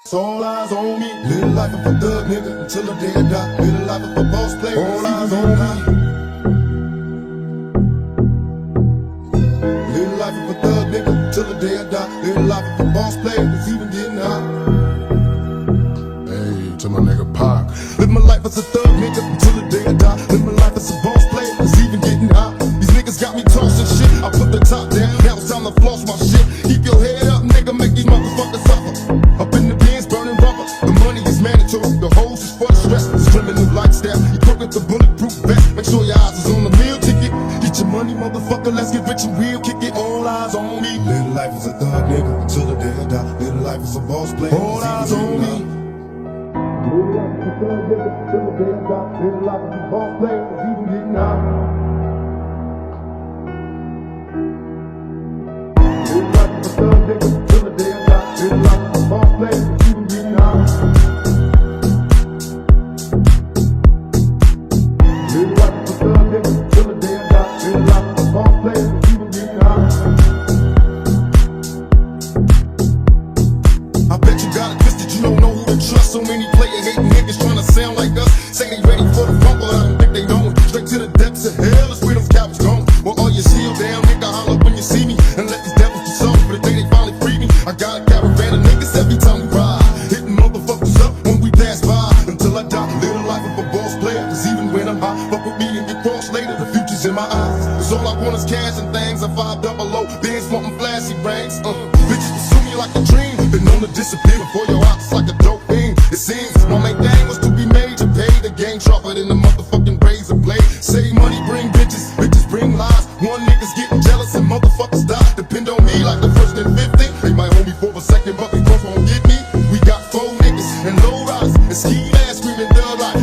So all eyes on me. Little life of a thug nigga until the day I die. Little life of a boss player. All eyes on me. Little life of a thug nigga until the day I die. Little life of a boss player that's even getting high. Hey, to my nigga Pac. Live my life as a thug nigga until the day I die. Live my life as a boss player that's even getting high. These niggas got me tossing shit. I put the top down. Now it's time to floss my shit. Keep your head up, nigga. Make these motherfuckers suffer. Up in the bins, burning rubber. The money is mandatory. The hoes is for the stress. It's criminal lifestyle. You cook with the bulletproof vest. Make sure your eyes is on the meal ticket. Get your money, motherfucker. Let's get rich and real. Kick it. All eyes on me. Little life is a thug nigga until the day I die. Little life is a boss player. All eyes on me. Little life is a thug nigga until the day I die. Little life is a boss player that's even getting high. Little life is a thug nigga until the day I die. Little life is a boss player that's even getting high. Little life is a thug nigga until the day I die. Little life is a boss player that's even getting high. I bet you got it twisted, you don't know who to trust. So many player-hating niggas tryna sound like us. Say they ready for the rumble, I don't think they don't. Straight to the depths of hell is where them cowards gone. Well, all your shield down, nigga, holler when you see me. And let these devils be sold for the day they finally free me. I got a caravan of niggas every time we ride. Hitting motherfuckers up when we pass by. Until I die, little life of a boss player. Cause even when I'm high, fuck with me and get crossed later. The future's in my eyes. Cause all I want is cash and things. I 500, bands wanting flashy rings. Bitches pursue me like a dream. Been known to disappear before your eyes like a dope fiend. It seems my main thing was to be made to pay the game sharper than the motherfucking razor blade. Save money, bring bitches, bitches bring lies. One nigga's getting jealous and motherfuckers die. Depend on me like the first and 50. They might hold me for a second, but they both won't get me. We got 4 niggas and low riders and ski ass screaming thug like